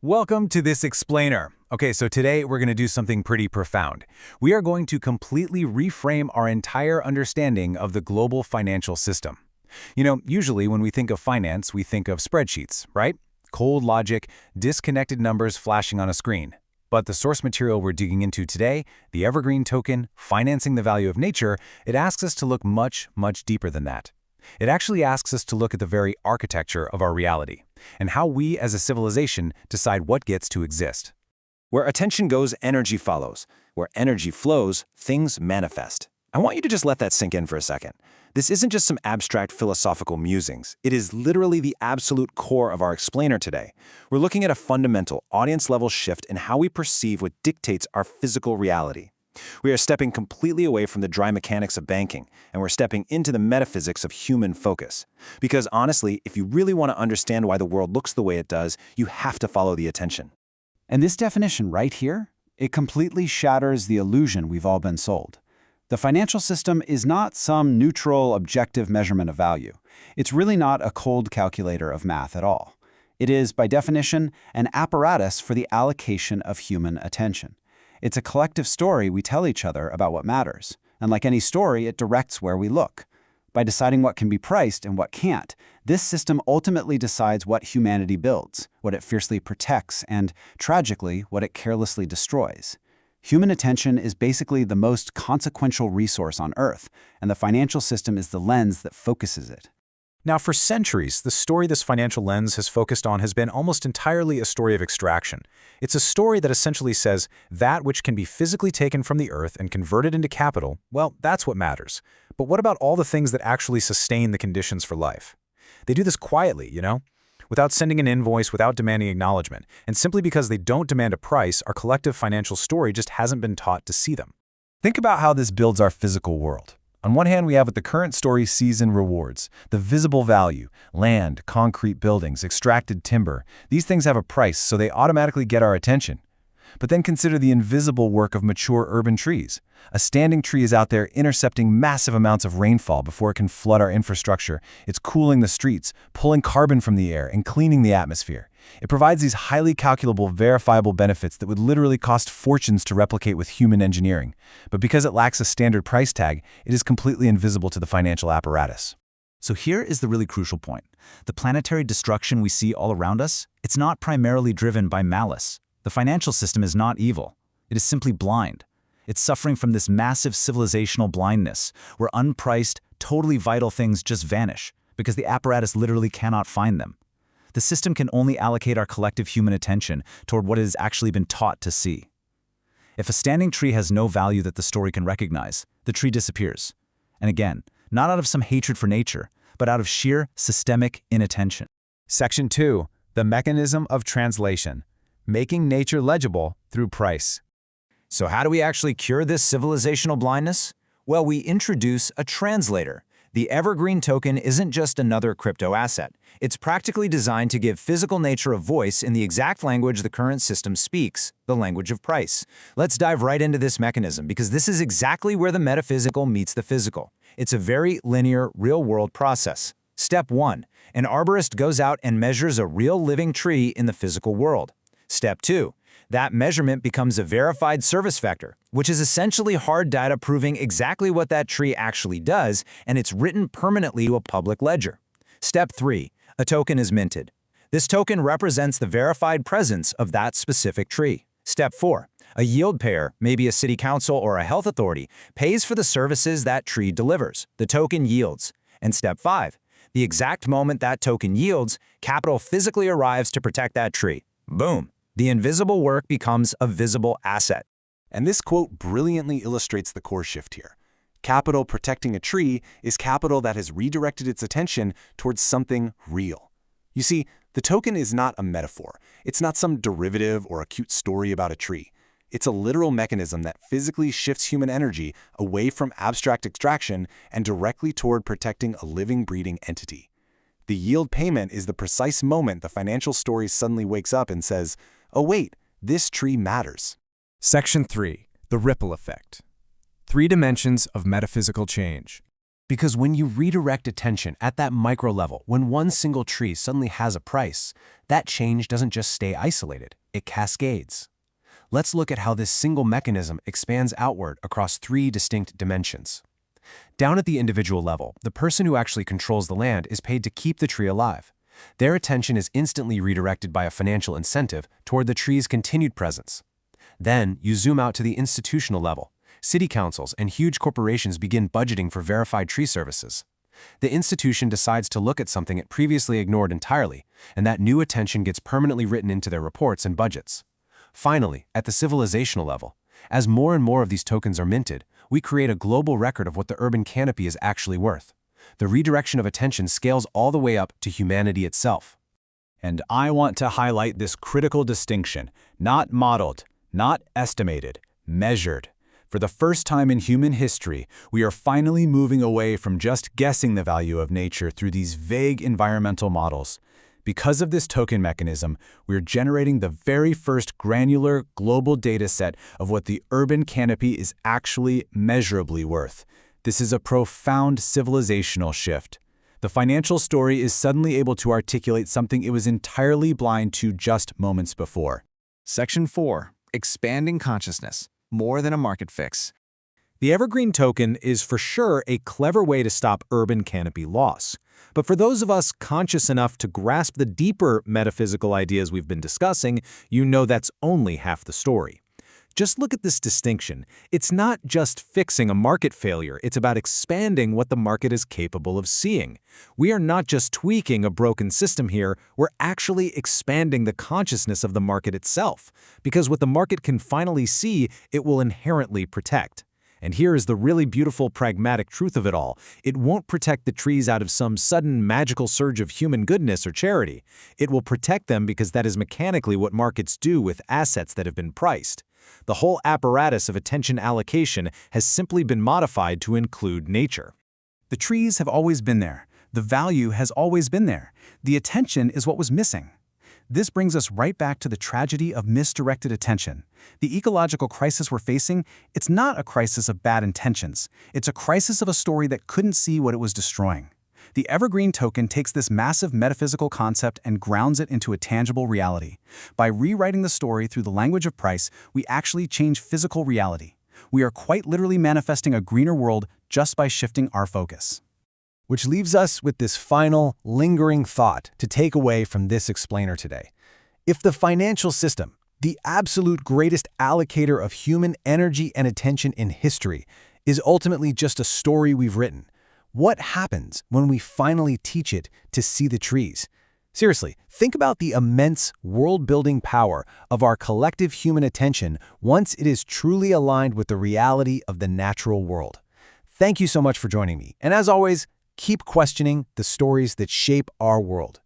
Welcome to this explainer. Okay, so today we're going to do something pretty profound. We are going to completely reframe our entire understanding of the global financial system. Usually when we think of finance, we think of spreadsheets, right? Cold logic, disconnected numbers flashing on a screen. But the source material we're digging into today, the evergreen token, financing the value of nature, it asks us to look much, much deeper than that. It actually asks us to look at the very architecture of our reality and how we as a civilization decide what gets to exist. Where attention goes, energy follows. Where energy flows, things manifest. I want you to just let that sink in for a second. This isn't just some abstract philosophical musings. It is literally the absolute core of our explainer today. We're looking at a fundamental, audience-level shift in how we perceive what dictates our physical reality. We are stepping completely away from the dry mechanics of banking, and we're stepping into the metaphysics of human focus. Because honestly, if you really want to understand why the world looks the way it does, you have to follow the attention. And this definition right here, it completely shatters the illusion we've all been sold. The financial system is not some neutral, objective measurement of value. It's really not a cold calculator of math at all. It is, by definition, an apparatus for the allocation of human attention. It's a collective story we tell each other about what matters. And like any story, it directs where we look. By deciding what can be priced and what can't, this system ultimately decides what humanity builds, what it fiercely protects, and, tragically, what it carelessly destroys. Human attention is basically the most consequential resource on Earth, and the financial system is the lens that focuses it. Now, for centuries, the story this financial lens has focused on has been almost entirely a story of extraction. It's a story that essentially says that which can be physically taken from the earth and converted into capital, well, that's what matters. But what about all the things that actually sustain the conditions for life? They do this quietly, without sending an invoice, without demanding acknowledgement, and simply because they don't demand a price, our collective financial story just hasn't been taught to see them. Think about how this builds our physical world. On one hand, we have what the current story sees in rewards, the visible value, land, concrete buildings, extracted timber. These things have a price, so they automatically get our attention. But then consider the invisible work of mature urban trees. A standing tree is out there intercepting massive amounts of rainfall before it can flood our infrastructure. It's cooling the streets, pulling carbon from the air, and cleaning the atmosphere. It provides these highly calculable, verifiable benefits that would literally cost fortunes to replicate with human engineering. But because it lacks a standard price tag, it is completely invisible to the financial apparatus. So here is the really crucial point. The planetary destruction we see all around us, it's not primarily driven by malice. The financial system is not evil. It is simply blind. It's suffering from this massive civilizational blindness, where unpriced, totally vital things just vanish, because the apparatus literally cannot find them. The system can only allocate our collective human attention toward what it has actually been taught to see. If a standing tree has no value that the story can recognize, the tree disappears. And again, not out of some hatred for nature, but out of sheer systemic inattention. Section 2. The mechanism of translation. Making nature legible through price. So how do we actually cure this civilizational blindness? Well, we introduce a translator. The evergreen token isn't just another crypto asset. It's practically designed to give physical nature a voice in the exact language the current system speaks, the language of price. Let's dive right into this mechanism because this is exactly where the metaphysical meets the physical. It's a very linear, real-world process. Step 1. An arborist goes out and measures a real living tree in the physical world. Step 2. That measurement becomes a verified service vector, which is essentially hard data proving exactly what that tree actually does, and it's written permanently to a public ledger. Step 3. A token is minted. This token represents the verified presence of that specific tree. Step 4. A yield payer, maybe a city council or a health authority, pays for the services that tree delivers. The token yields. And Step 5. The exact moment that token yields, capital physically arrives to protect that tree. Boom. The invisible work becomes a visible asset. And this quote brilliantly illustrates the core shift here. Capital protecting a tree is capital that has redirected its attention towards something real. You see, the token is not a metaphor. It's not some derivative or a cute story about a tree. It's a literal mechanism that physically shifts human energy away from abstract extraction and directly toward protecting a living, breathing entity. The yield payment is the precise moment the financial story suddenly wakes up and says, oh wait, this tree matters. Section 3. The ripple effect. 3 dimensions of metaphysical change. Because when you redirect attention at that micro level, when one single tree suddenly has a price, that change doesn't just stay isolated, it cascades. Let's look at how this single mechanism expands outward across 3 distinct dimensions. Down at the individual level, the person who actually controls the land is paid to keep the tree alive. Their attention is instantly redirected by a financial incentive toward the tree's continued presence. Then, you zoom out to the institutional level. City councils and huge corporations begin budgeting for verified tree services. The institution decides to look at something it previously ignored entirely, and that new attention gets permanently written into their reports and budgets. Finally, at the civilizational level, as more and more of these tokens are minted, we create a global record of what the urban canopy is actually worth. The redirection of attention scales all the way up to humanity itself. And I want to highlight this critical distinction: not modeled, not estimated, measured. For the first time in human history, we are finally moving away from just guessing the value of nature through these vague environmental models. Because of this token mechanism, we're generating the very first granular global data set of what the urban canopy is actually measurably worth. This is a profound civilizational shift. The financial story is suddenly able to articulate something it was entirely blind to just moments before. Section 4. Expanding consciousness. More than a market fix. The evergreen token is for sure a clever way to stop urban canopy loss. But for those of us conscious enough to grasp the deeper metaphysical ideas we've been discussing, you know that's only half the story. Just look at this distinction. It's not just fixing a market failure, it's about expanding what the market is capable of seeing. We are not just tweaking a broken system here, we're actually expanding the consciousness of the market itself. Because what the market can finally see, it will inherently protect. And here is the really beautiful pragmatic truth of it all. It won't protect the trees out of some sudden magical surge of human goodness or charity. It will protect them because that is mechanically what markets do with assets that have been priced. The whole apparatus of attention allocation has simply been modified to include nature. The trees have always been there. The value has always been there. The attention is what was missing. This brings us right back to the tragedy of misdirected attention. The ecological crisis we're facing, it's not a crisis of bad intentions. It's a crisis of a story that couldn't see what it was destroying. The evergreen token takes this massive metaphysical concept and grounds it into a tangible reality. By rewriting the story through the language of price, we actually change physical reality. We are quite literally manifesting a greener world just by shifting our focus. Which leaves us with this final, lingering thought to take away from this explainer today. If the financial system, the absolute greatest allocator of human energy and attention in history, is ultimately just a story we've written, what happens when we finally teach it to see the trees? Seriously, think about the immense world-building power of our collective human attention once it is truly aligned with the reality of the natural world. Thank you so much for joining me, and as always, keep questioning the stories that shape our world.